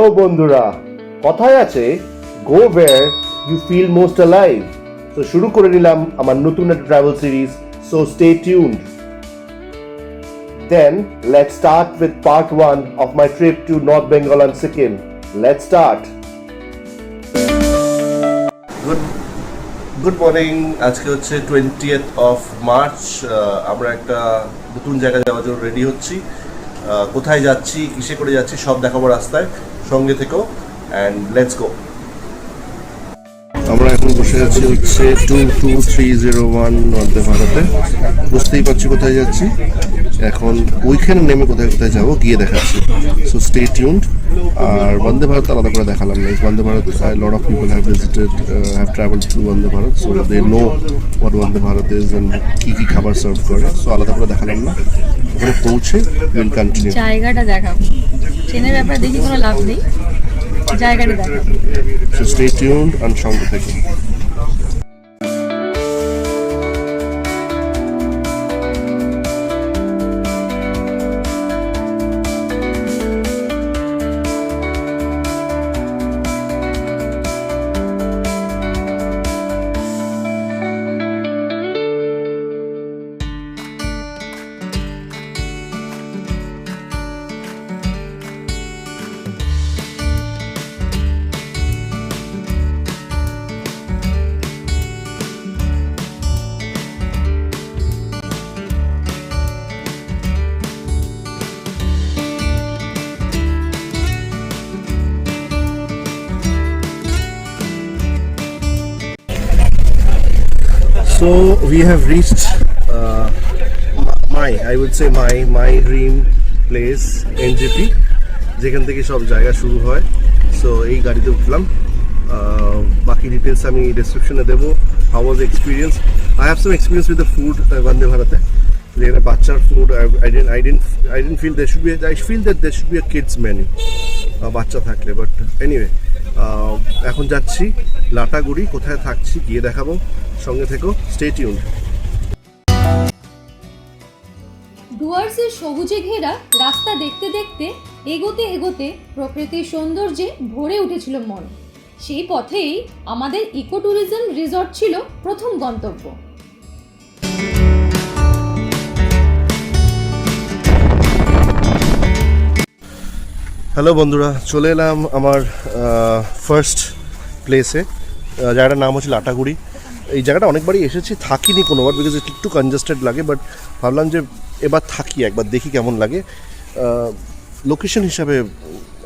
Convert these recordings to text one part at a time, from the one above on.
Hello বন্ধুরা, কথায় আছে go where you feel most alive. তো শুরু করে নিলাম আমার নতুন একটা travel series, so stay tuned. Then let's start with part 1 of my trip to North Bengal and Sikkim. Let's start. Good morning. আজকে হচ্ছে 20th of March। আমরা একটা নতুন জায়গায় যাওয়ার জন্য রেডি হচ্ছি। কোথায় যাচ্ছি, কিসে করে যাচ্ছি সব দেখাবো রাস্তায়, সঙ্গে থেকো অ্যান্ড লেটস গো। আমরা এখন বসে আছি হচ্ছে 22301 বন্দে ভারতে। বুঝতেই পারছি কোথায় যাচ্ছি। এখন ওইখানে নেমে কোথায় কোথায় যাবো গিয়ে দেখাচ্ছি, সো স্টে টিউনড। আর বন্দে ভারত আলাদা করে দেখালাম না। Vande Bharat lot of people have visited, have travelled through Vande Bharat, so they know what Vande Bharat is and কী কী খাবার সার্ভ করে, সো আলাদা করে দেখালাম না। ওখানে পৌঁছে উইল কন্টিনিউ। জায়গাটা দেখাবো, ট্রেনের ব্যাপারে দেখি কোনো লাভ নেই, জায়গাটা দেখাবো। সো স্টে টিউনড আর সঙ্গে থেকে। So we have reached my dream place, NJP, যেখান থেকে সব জায়গা শুরু হয়। সো এই গাড়িতে উঠলাম। বাকি ডিটেলস আমি ডেসক্রিপশনে দেবো। How was experience? I have some experience with the food Vande ভারতে। যেখানে বাচ্চার food, I didn't feel there should be I feel that there should be a kids menu বাচ্চা থাকলে, বাট এনিওয়ে এখন যাচ্ছি লাটাগুড়ি। কোথায় থাকছি গিয়ে দেখাবো, সঙ্গে থেকো, স্টে টিউনড। ডুয়ার্সের সবুজে ঘেরা রাস্তা দেখতে দেখতে এগোতে এগোতে প্রকৃতির সৌন্দর্যে ভরে উঠেছিল মন। সেই পথেই আমাদের ইকো ট্যুরিজম রিসর্ট ছিল প্রথম গন্তব্য। হ্যালো বন্ধুরা, চলে এলাম আমার ফার্স্ট প্লেসে। জায়গাটার নাম হচ্ছে লাটাগুড়ি। এই জায়গাটা অনেকবারই এসেছি, থাকিনি কোনোবার, বিকজ একটু কনজেস্টেড লাগে, বাট ভাবলাম যে এবার থাকি, একবার দেখি কেমন লাগে। লোকেশন হিসাবে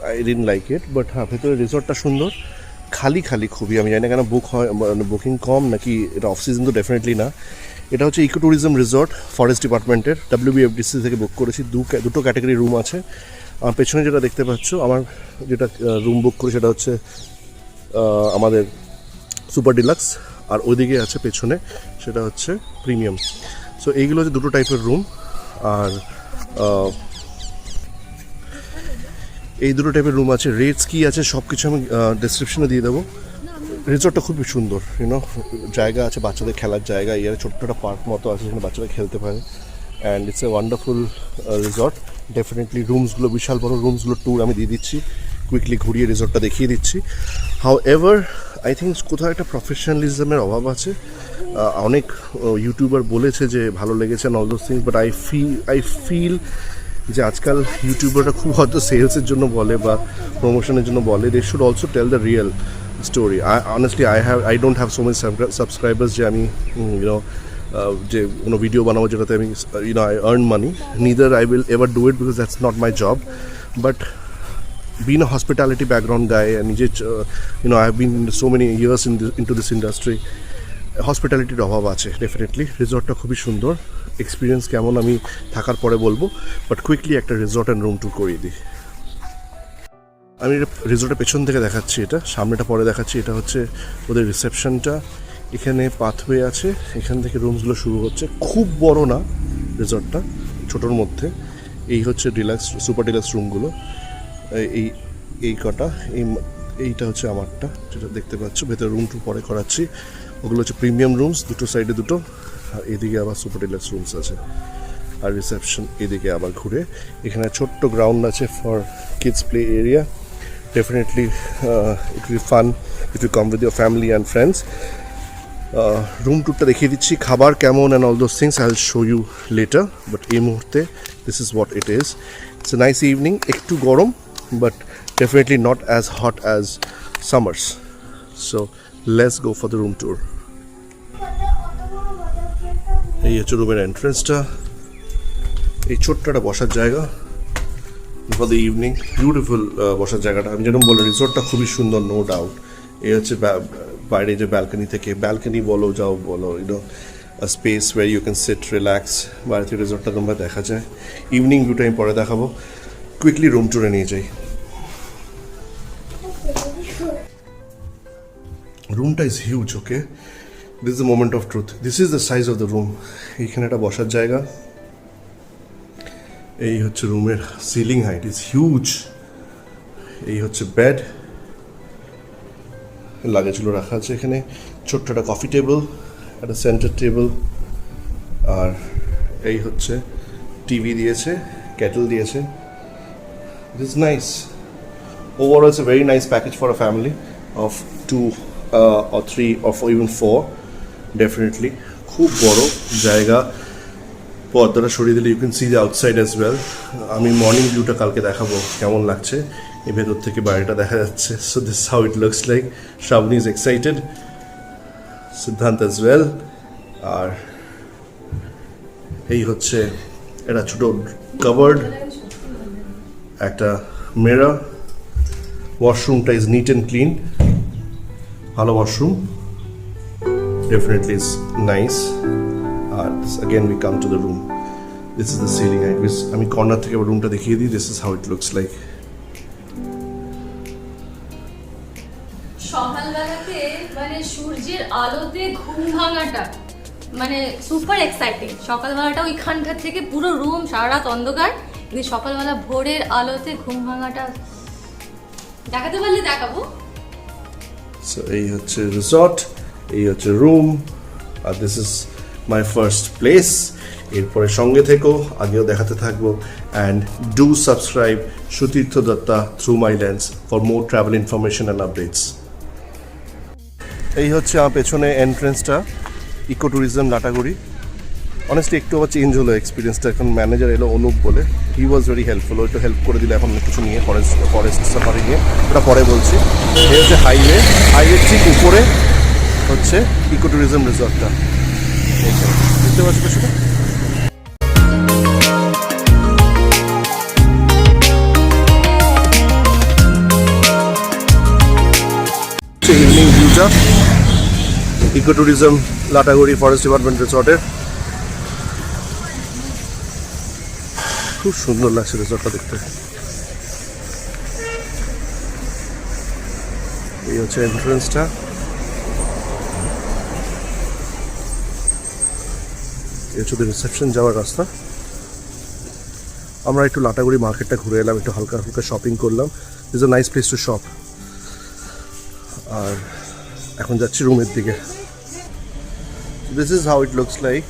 I didn't like it, but হ্যাঁ, ভেতরে রিসর্টটা সুন্দর। খালি খালি খুবই, আমি জানি না কেন বুক হয়, বুকিং কম নাকি এটা অফ সিজন, তো ডেফিনেটলি না। এটা হচ্ছে ইকো ট্যুরিজম রিসর্ট, ফরেস্ট ডিপার্টমেন্টের, WBFDC থেকে বুক করেছি। দুটো ক্যাটাগরি রুম আছে। আমার পেছনে যেটা দেখতে পাচ্ছ, আমার যেটা রুম বুক করি সেটা হচ্ছে আমাদের সুপার ডিলাক্স, আর ওইদিকে আছে পেছনে সেটা হচ্ছে প্রিমিয়াম। সো এইগুলো হচ্ছে দুটো টাইপের রুম। আর এই দুটো টাইপের রুম আছে। রেটস কী আছে সব কিছু আমি ডেসক্রিপশনে দিয়ে দেবো। রিসর্টটা খুবই সুন্দর, জায়গা আছে, বাচ্চাদের খেলার জায়গা, এর ছোট্ট একটা পার্ক মতো আছে যেখানে বাচ্চারা খেলতে পারে। And it's a wonderful resort. Definitely রুমসগুলো বিশাল বড়, রুমসগুলো ট্যুর আমি দিয়ে দিচ্ছি, কুইকলি ঘুরিয়ে রিসর্টটা দেখিয়ে দিচ্ছি। হাউ এভার আই থিঙ্ক কোথাও একটা প্রফেশনালিজমের অভাব আছে। অনেক ইউটিউবার বলেছে যে ভালো লেগেছে all those things, but I feel যে আজকাল ইউটিউবাররা খুব হয়তো সেলসের জন্য বলে বা প্রমোশনের জন্য বলে। They should also tell the real story. Honestly I don't have so many subscribers যে আমি যে কোনো ভিডিও বানাবো যেটাতে আমি I earn money. Neither I will ever do it because that's not my job. But being a hospitality background guy and I have been so many years into this industry, হসপিটালিটির অভাব আছে definitely. রিসর্টটা খুবই সুন্দর। Experience কেমন আমি থাকার পরে বলবো, but quickly একটা রিসর্ট অ্যান্ড রুম ট্যুর করিয়ে দিই। আমি রিসর্টের পেছন থেকে দেখাচ্ছি, এটা সামনেটা পরে দেখাচ্ছি। এটা হচ্ছে ওদের রিসেপশনটা। এখানে পাথওয়ে আছে, এখান থেকে রুমসগুলো শুরু হচ্ছে। খুব বড় না রিসর্টটা, ছোটোর মধ্যে। এই হচ্ছে ডিলাক্স, সুপার ডিলাক্স রুমগুলো। এই কটা, এইটা হচ্ছে আমারটা যেটা দেখতে পাচ্ছ। ভেতরে রুম টু পরে করাচ্ছি। ওগুলো হচ্ছে প্রিমিয়াম রুমস, দুটো সাইডে দুটো। আর এদিকে আবার সুপার ডিলাক্স রুমস আছে। আর রিসেপশন এদিকে আবার ঘুরে। এখানে ছোট্ট গ্রাউন্ড আছে for kids play area. Definitely it will be fun if you come with your family and friends. Room টুরটা দেখিয়ে দিচ্ছি, খাবার কেমন and all those things I'll show you later, but এই মুহূর্তে this is what it is. It's a nice evening, একটু গরম but definitely not as hot as summers. So let's go for the room tour. এই হচ্ছে রুমের এন্ট্রান্সটা, এই ছোট্ট একটা বসার জায়গা ফর দ্য ইভিনিং, বিউটিফুল বসার জায়গাটা। আমি যেরকম বলি রিসোর্টটা খুবই সুন্দর, নো ডাউট। এই হচ্ছে বাইরে যে ব্যালকনি থেকে, ব্যালকনি বলো যাও বলো, you know space where you can sit relax, বাইরে থেকে রিসোর্টটা তোমরা দেখা যায়। ইভিনিং ভিউটা আমি পরে দেখাবো, কুইকলি রুম টুরে নিয়ে যাই। রুমটা is huge, okay, this is the moment of truth, this is the size of the room. এইখানে একটা বসার জায়গা, এই হচ্ছে রুমের সিলিং হাইট ইজ হিউজ। এই হচ্ছে বেড, লাগেজগুলো রাখা আছে এখানে, ছোট্ট একটা কফি টেবিল, একটা সেন্টার টেবিল, আর এই হচ্ছে টিভি দিয়েছে, কেটল দিয়েছে। It is nice, overall it's a very nice package for a family of 2 or 3 or even 4 definitely. খুব বড় জায়গা, পর্দাটা সরিয়ে দিলে you can see the outside as well. আমি মর্নিং ভিউটা কালকে দেখাবো কেমন লাগছে, এই ভেতর থেকে বাইরেটা দেখা যাচ্ছে। So this how it looks like. Shrabani is excited, Siddhanta as well. আর এই হচ্ছে একটা ছোটো কাভার্ড, একটা মিরর, ওয়াশরুমটা ইজ নিট অ্যান্ড ক্লিন, ভালো washroom, definitely is nice. Again we come to the room, this is the ceiling height, আমি corner থেকে রুমটা দেখিয়ে দিই, this is how it looks like. সকালবেলাতে মানে সূর্যের আলোতে ঘুম ভাঙাটা মানে সুপার এক্সাইটিং। সকালবেলাটা ওইখানকার থেকে পুরো রুম সারা রাত অন্ধকার, কিন্তু সকালবেলা ভোরের আলোতে ঘুম ভাঙাটা দেখাতে পারলে দেখাবো। সো এই হচ্ছে রিসর্ট, এই হচ্ছে রুম, আর this is my first place. এরপরে সঙ্গে থেকো, আগেও দেখাতে থাকবো। And do subscribe Sutirtha Datta through my lens for more travel information and updates. এই হচ্ছে আমার পেছনে এন্ট্রেন্সটা, ইকো ট্যুরিজম লাটাগুড়ি। অনেস্টলি একটু আবার চেঞ্জ হলো এক্সপিরিয়েন্সটা, এখন ম্যানেজার এলো অনুপ বলে, হি ওয়াজ ভেরি হেল্পফুল, ও একটু হেল্প করে দিল এখন কিছু নিয়ে, ফরেস্ট সাফারি নিয়ে, ওটা পরে বলছি। এই হচ্ছে হাইওয়ে, হাইওয়ের ঠিক উপরে হচ্ছে ইকো ট্যুরিজম রিসর্টটা, বুঝতে পারছি পেছনে। ইভিনিং ভিউটা eco tourism Lataguri forest department রিসর্টের, খুব সুন্দর লাগছে রিসর্টটা দেখতে। এই হচ্ছে এন্ট্রান্সটা, এই হচ্ছে রিসেপশন যাওয়ার রাস্তা। আমরা একটু লাটাগুড়ি মার্কেটটা ঘুরে এলাম, একটু হালকা হালকা শপিং করলাম, is a nice place to shop. আর এখন যাচ্ছি রুমের দিকে। This is how it looks like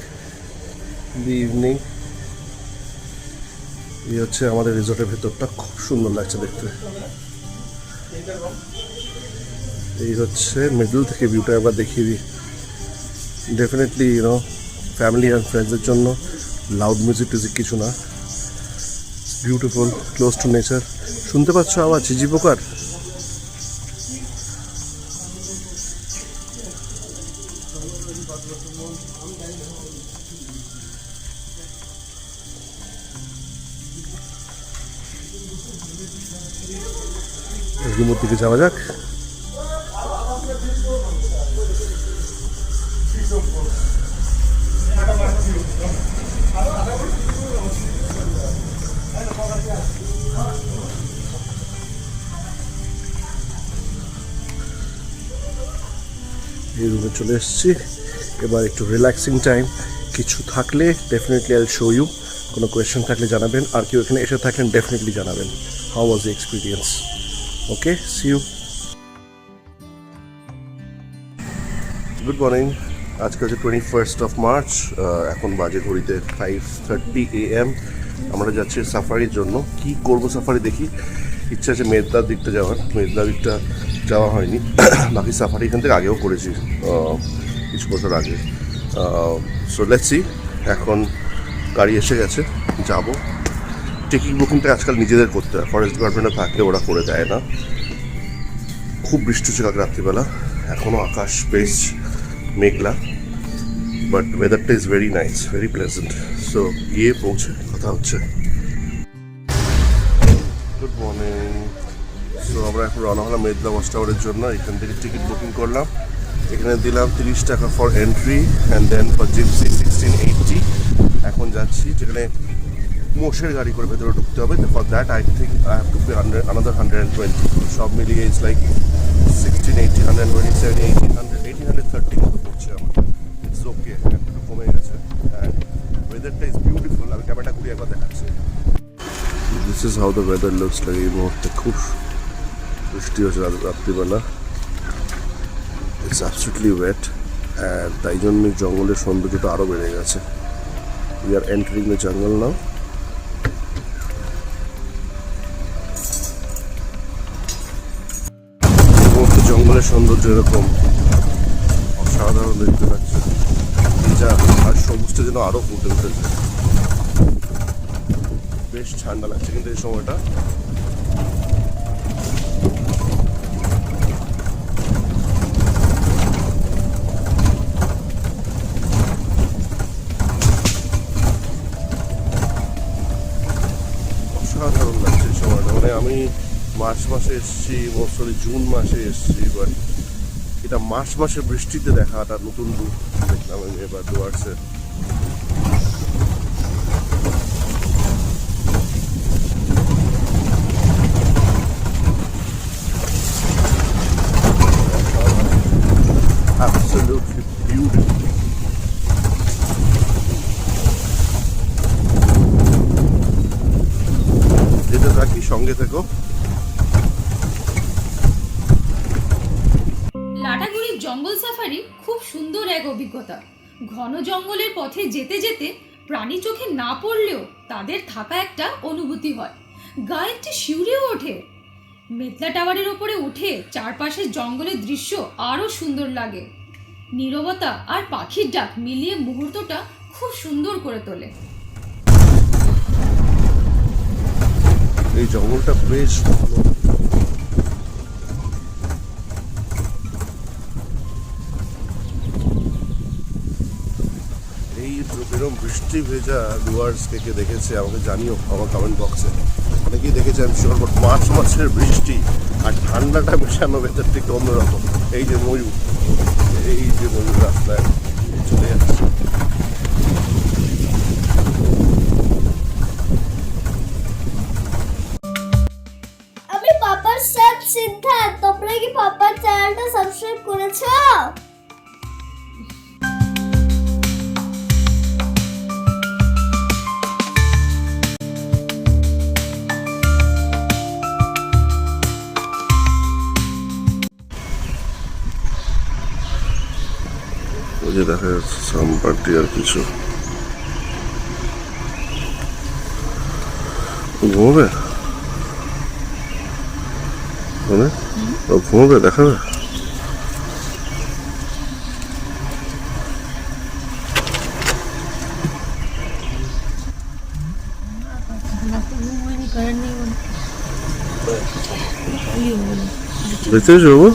the evening. এই হচ্ছে আমাদের রিসর্টের ভেতরটা, খুব সুন্দর লাগছে দেখতে। এই হচ্ছে মিডল থেকে ভিউটা একবার দেখিয়ে দিই। ডেফিনেটলি ইউনো ফ্যামিলি অ্যান্ড ফ্রেন্ডসের জন্য, লাউড মিউজিক টিউজিক কিছু না, বিউটিফুল, ক্লোজ টু নেচার। শুনতে পাচ্ছ আওয়াজ ঝিঝি পোকার? রুমের দিকে যাওয়া যাক। এই রুমে চলে এসেছি, এবার একটু রিল্যাক্সিং টাইম। কিছু থাকলে ডেফিনেটলি আইল শো ইউ, কোনো কোয়েশ্চেন থাকলে জানাবেন, আর কেউ এখানে এসে থাকলেন ডেফিনেটলি জানাবেন how was the experience. Okay, see you. Good morning, আজকে হচ্ছে 21st of March, এখন বাজে ঘড়িতে 5:30 AM। আমরা যাচ্ছি সাফারির জন্য। কি করব সাফারি দেখি, ইচ্ছা আছে মেঘলার দিকটা যাওয়ার, মেঘলার দিকটা যাওয়া হয়নি। বাকি সাফারি এখান থেকে আগেও করেছি কিছু বছর আগে। সো লেটস সি, এখন গাড়ি এসে গেছে, যাব। টিকিট বুকিংটা আজকাল নিজেদের করতে হয়, ফরেস্ট ডিপার্টমেন্টে থাকলে ওরা করে দেয় না। খুব বৃষ্টি হচ্ছে কালকে রাত্রিবেলা, এখনও আকাশ বেশ মেঘলা, বাট ওয়েদারটা is very nice, very pleasant. So গিয়ে পৌঁছে কথা হচ্ছে। Good morning. সো আমরা এখন রওনা হলাম মেঘলা ওয়াচ টাওয়ারের জন্য। এখান থেকে টিকিট বুকিং করলাম, এখানে দিলাম 30 টাকা for entry and then for gypsy 1680। এখন যাচ্ছি, যেখানে মোষের গাড়ি করে ভেতরে ঢুকতে হবে। For that I think I have to pay another 120। সব মিলিয়ে ইটস লাইক 1680, 127, 1830 মতো পড়ছে আমার। ইটস ওকে, একটু কমে গেছে। অ্যান্ড ওয়েদারটা ইজ বিউটিফুল। আমি ক্যামেরাটা ঘুরিয়ে একবার দেখাচ্ছি। This is how the weather looks like. এই মুহূর্তে খুব বৃষ্টি হচ্ছে রাত্রিবেলা। ইটস অ্যাবসলিউটলি ওয়েট, অ্যান্ড তাই জন্যই জঙ্গলের সৌন্দর্যটা আরও বেড়ে গেছে। We are entering the jungle নাও। জঙ্গলের সৌন্দর্য এরকম অসাধারণ দেখতে পাচ্ছে, যা আর সবুজটা যেন আরো ফুটে উঠেছে। বেশ ঠান্ডা লাগছে কিন্তু এই সময়টা। অসাধারণ লাগছে এই সময়টা। মানে আমি মার্চ মাসে এসেছি, বছরে জুন মাসে এসেছি, বাট এটা মার্চ মাসে বৃষ্টিতে দেখাটা নতুন রূপ দেখলাম আমি এবার ডুয়ার্সে। Absolutely beautiful. যেতে থাকি, সঙ্গে থেকো। লাটাগুড়ির জঙ্গল সাফারি খুব সুন্দর এক অভিজ্ঞতা। ঘন জঙ্গলের পথে যেতে যেতে প্রাণী চোখে না পড়লেও তাদের থাকা একটা অনুভূতি হয়, গায়ে একটি শিউরেও ওঠে। মেঘলা টাওয়ারের ওপরে উঠে চারপাশের জঙ্গলের দৃশ্য আরও সুন্দর লাগে। নীরবতা আর পাখির ডাক মিলিয়ে মুহূর্তটা খুব সুন্দর করে তোলে। এই জঙ্গলটা বেশ ভালো। এই এরকম বৃষ্টি ভেজা ডুয়ার্স কে কে দেখেছে আমাকে জানিও আমার কমেন্ট বক্সে। অনেকেই দেখেছে আমি শিওর, বাট মার্চ মাসের বৃষ্টি আর ঠান্ডাটা মেশানো ভেতরটা একটু অন্যরকম। এই যে ময়ূর, এই যে ময়ূর রাস্তায় চলে যাচ্ছে। আমি পাপার সাথ সিদ্ধার্থ। তোমরা কি পাপার চ্যানেলটা সাবস্ক্রাইব করেছো? ওই যে দেখা যাচ্ছে সামপাটি আর কিছু। ঘুমোবে মানে ও ঘুমোবে, দেখাবে। দেখতে যাবো,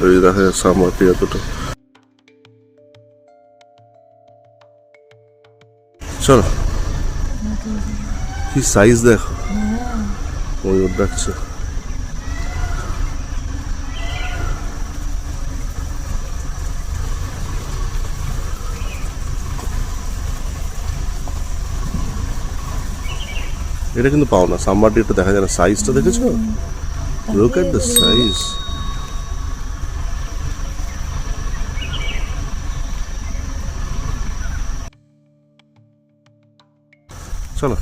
এই দেখা যাচ্ছে সামপাটি এতটা। চলো, কি সাইজ দেখো, ময়ূর ডাকছে। এটা কিন্তু পাও না, সামবারটি একটু দেখা যায় না। সাইজটা দেখেছো? Look at the size. চলো,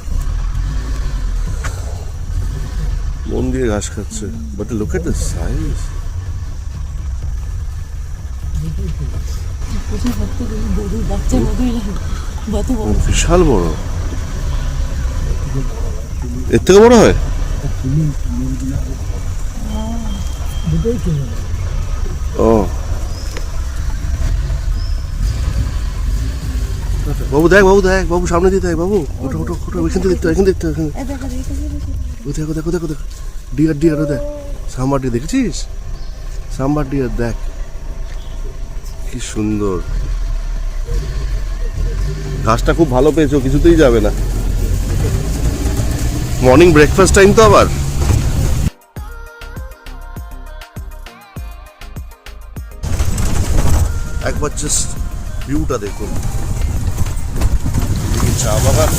মন দিয়ে ঘাস খাচ্ছে, but look at the size. বিশাল বড়। এর থেকে বড় হয়? ও বাবু দেখ, বাবু দেখ, বাবু সামনে দিয়ে দেখ, বাবু ওটা ওটা ওটা ওইখান থেকে দেখতে, এখান দেখতে, এখানে ও দেখো দেখো দেখো দেখো, ডিয়ার ডিয়ার ও দেখ, সাম্বার ডিয়ার দেখেছিস? সাম্বার ডিয়ার দেখ কি সুন্দর। ঘাসটা খুব ভালো পেয়েছো, কিছুতেই যাবে না। মর্নিং ব্রেকফাস্ট টাইম তো আবার। একবার জাস্ট ভিউটা দেখুন, চা বাগান,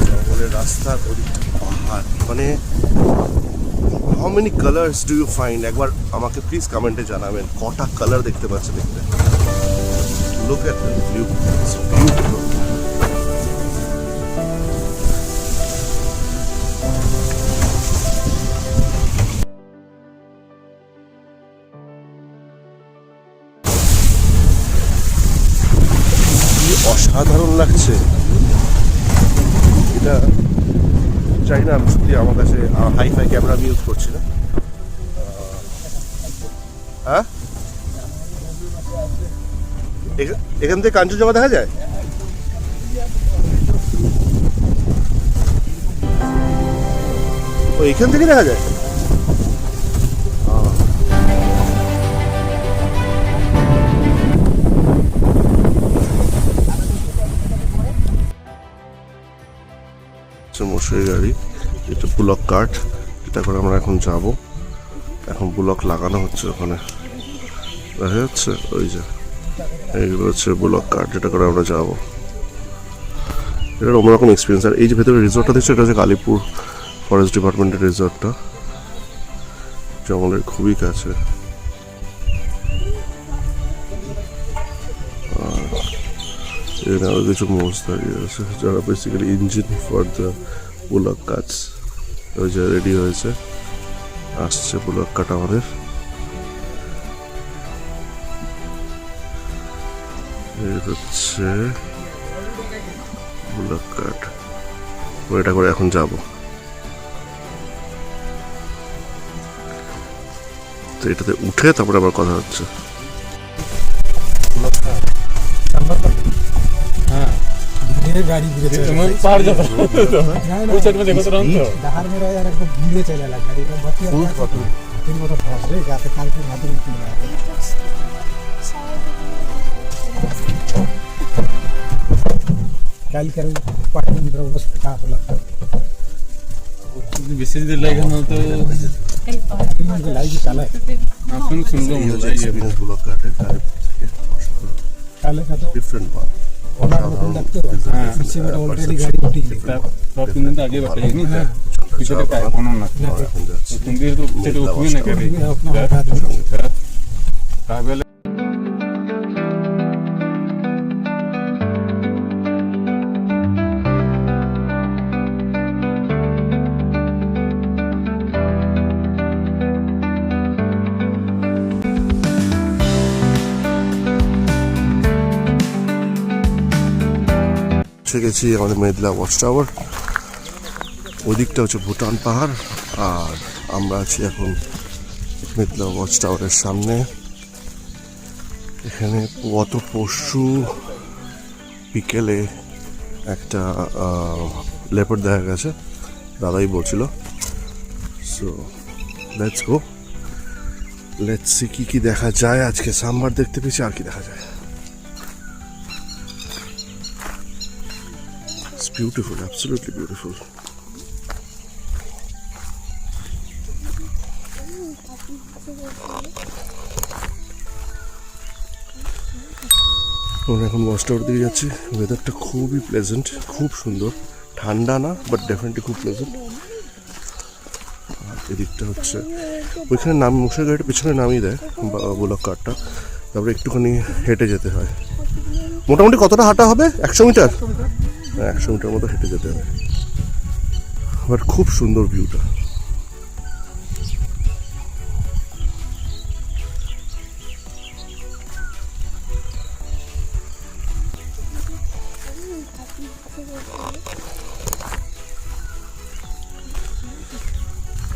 জঙ্গলের রাস্তা, ওদিকটা পাহাড়, মানে how many colours do you find? একবার আমাকে প্লিজ কমেন্টে জানাবেন কটা কালার দেখতে পাচ্ছে দেখতে। Look at the view, it's beautiful. অসাধারণ লাগছে এটা। চাই না আমি সত্যি, আমার কাছে হাইফাই ক্যামেরা আমি ইউজ করছি না। হ্যাঁ, এখান থেকে কাঞ্চনজঙ্ঘা দেখা যায়? ও এখান থেকে দেখা যায়? মশারি গাড়ি, এটা ব্লক কার্ড, এটা করে আমরা এখন যাব। এখন ব্লক লাগানো হচ্ছে ওখানে, দেখা যাচ্ছে ওই যে এইগুলো হচ্ছে ব্লক কার্ড, যেটা করে আমরা যাব। এটা অন্যরকম এক্সপিরিয়েন্স। আর এই যে ভেতরে রিসর্টটা দেখছো, এটা হচ্ছে কালীপুর ফরেস্ট ডিপার্টমেন্টের রিসর্টটা, জঙ্গলের খুবই কাছে। এখানে আরো কিছু মোষ দাঁড়িয়ে আছে, যারা basically engine for the bullock Katz. ওই যে রেডি হয়েছে, আসছে বুলক কাট আমাদের। এই হচ্ছে বুলক কাট, এটা করে এখন যাব। তো এটাতে উঠে তারপরে আবার কথা হচ্ছে। गाड़ी गिरे पहाड़ जा उस साइड में देखो तो रंग बाहर में रहा यार एकदम गिरे चले लगा गाड़ी तो बतिया तीन मोटर फंस रे जाते काल के भादु में काल कर पार्टी में तरफ बस का होला विशेष दिल लगा ना तो इनके लाइव चला है सुन लो एक्सपीरियंस ब्लॉक काटे काले का तो डिफरेंट बात। ओनर को देखते हो पीछे में ऑलरेडी गाड़ी उठी है तो तीन दिन आगे बढ़े नहीं था पीछे का कौन ना तुम भी तो पीछे तो कोई ना करे अपना हटा दो काबिल গেছি আমাদের মেদলা ওয়াচ টাওয়ার, ওদিকটা হচ্ছে ভুটান পাহাড়, আর আমরা আছি এখন মেদলা ওয়াচ টাওয়ারের সামনে। এখানে গত পরশু বিকেলে একটা লেপার্ড দেখা গেছে, দাদাই বলছিল। So let's go, let's see কি কি দেখা যায়। আজকে সাম্বার দেখতে পেয়েছি, আর কি দেখা যায়। Beautiful, absolutely beautiful. আমরা এখন ওয়াচ টাওয়ার দিকে যাচ্ছি। ওয়েদারটা খুবই প্লেজেন্ট, খুব সুন্দর, ঠান্ডা না বাট ডেফিনেটলি খুব প্লেজেন্ট। এদিকটা হচ্ছে ওইখানে নাম মশার গাড়িটা পিছনে নামিয়ে দেয় ব্লক কারটা, তারপরে একটুখানি হেঁটে যেতে হয়। মোটামুটি কতটা হাঁটা হবে? 100 মিটার? 100 মিটার মতো হেঁটে যেতে হবে, বাট খুব সুন্দর ভিউটা।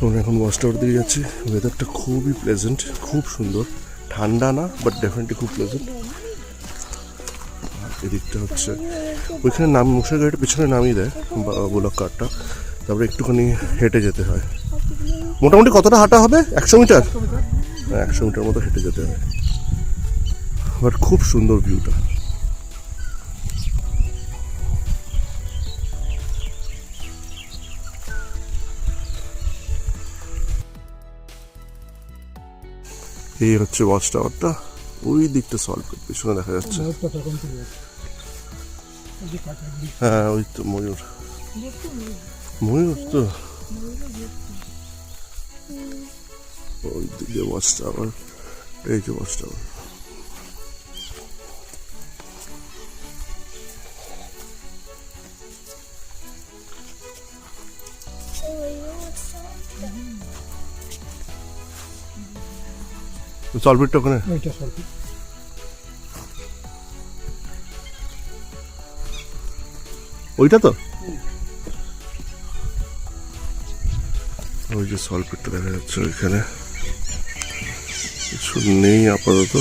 আমরা এখন ওয়াচ টাওয়ার দিকে যাচ্ছি। ওয়েদারটা খুবই প্লেজেন্ট, খুব সুন্দর, ঠান্ডা না বাট ডেফিনেটলি খুব প্লেজেন্ট। এদিকটা হচ্ছে ওইখানে নাম মশার গাড়িটা পিছনে নামিয়ে দেয় ব্লক কারটা, তারপরে একটুখানি হেঁটে যেতে হয়। মোটামুটি কতটা হাঁটা হবে? 100 মিটার? 100 মিটার মতো হেঁটে যেতে হয়, বাট খুব সুন্দর ভিউটা। এই হচ্ছে ওয়াচ টাওয়ারটা, ওই দিকটা সল্টপিট পিছনে দেখা যাচ্ছে। হ্যাঁ ওই তো ময়ূর, ময়ূর তো ওই দিকে ওয়াচ টাওয়ার। এই যে ওয়াচ টাওয়ার, সল্টপিটটা ওখানে। ওইটা সল্টপিট। ওইটা তো ওই যে সল্টপিটটা দেখা যাচ্ছে ওইখানে, কিছু নেই আপাতত।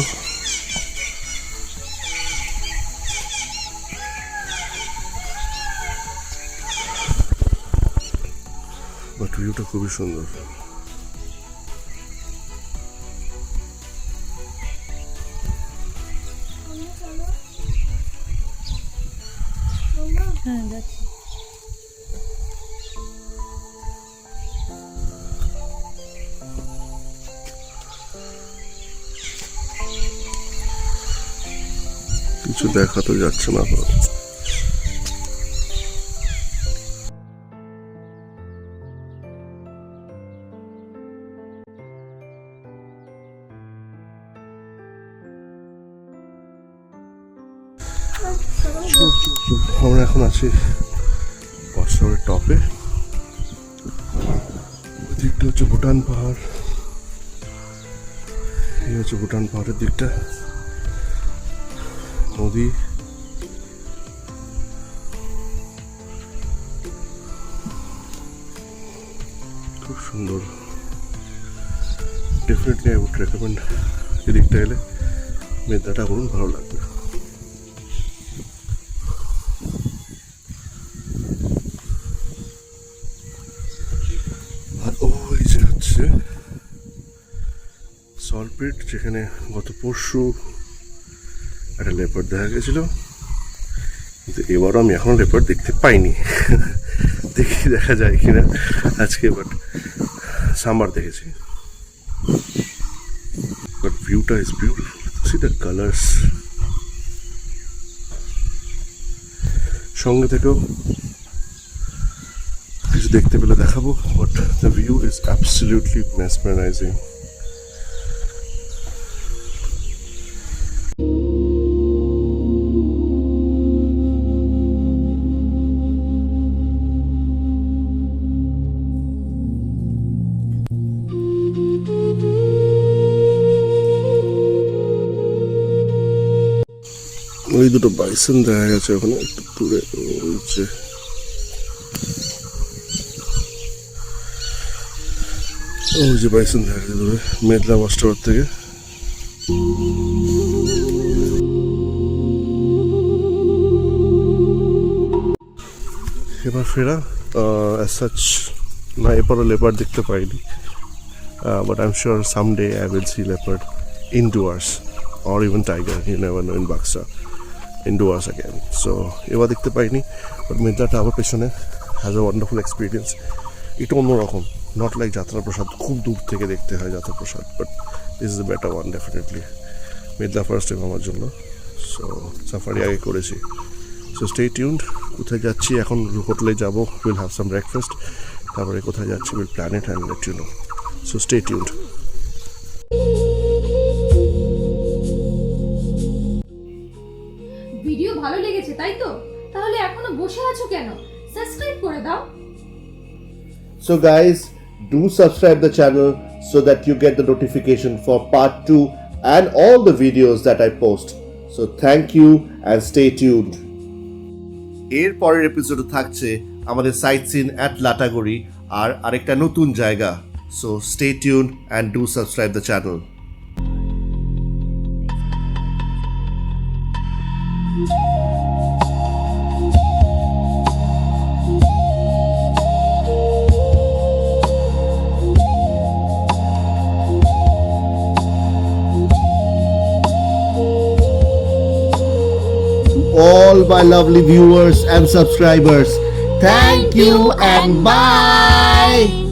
বাট ভিউটা খুবই সুন্দর। কিছু দেখা তো যাচ্ছে না। আমরা এখন আছি ওয়াচটাওয়ারের টপে। ওই দিকটা হচ্ছে ভুটান পাহাড়, এই হচ্ছে ভুটান পাহাড়ের দিকটা, নদী। খুব সুন্দর, ডেফিনেটলি আই উড রেকমেন্ড। এদিকটা এলে মেদাটা করুন, ভালো লাগবে। আর ওই যে হচ্ছে সল্টপিট, যেখানে গত পরশু একটা লেপার্ড দেখা গেছিল, কিন্তু এবারও আমি এখনো লেপার্ড দেখতে পাইনি। দেখি দেখা যায় কিনা আজকে, বাট সাম্বার দেখেছি। বাট ভিউটা is beautiful, C the colours. সঙ্গে থেকেও কিছু দেখতে পেলে দেখাবো, but the view is absolutely mesmerising. ওই দুটো বাইসন দেখা গেছে ওখানে একটু দূরে, ওই যে ওই যে বাইসন দেখা গেছে দূরে মেদলা ওয়াচ টাওয়ার থেকে। এবার ফেরা অ্যাজ সাচ না, এরপরও লেপার্ড দেখতে পাইনি, but I am sure someday I will see leopard indoors or even tiger, you never know in Buxa, indoors again. So এবার দেখতে পাইনি, বাট মেদলাটা আমার পেছনে হ্যাজ এ ওয়ান্ডারফুল এক্সপিরিয়েন্স। এটা অন্যরকম, নট লাইক যাত্রাপ্রসাদ, খুব দূর থেকে দেখতে হয় Jatraprasad, but this is a better one definitely. Medla first time আমার জন্য, সো সাফারি আগে করেছি। So stay tuned. কোথায় যাচ্ছি এখন? হোটেলে যাবো, উইল হ্যাভ সাম ব্রেকফাস্ট, তারপরে কোথায় যাচ্ছি will plan it and let you know. So stay tuned. Video ভালো লেগেছে তাই তো? তাহলে এখনো বসে আছো কেন? সাবস্ক্রাইব করে দাও। So guys, do subscribe the channel so that you get the notification for part 2 and all the videos that I post. So thank you and stay tuned. এর পরের এপিসোডে থাকছে আমাদের সাইট সিন অ্যাট লাটাগুড়ি আর আরেকটা নতুন জায়গা So stay tuned and do subscribe the channel. All my lovely viewers and subscribers, thank you and bye.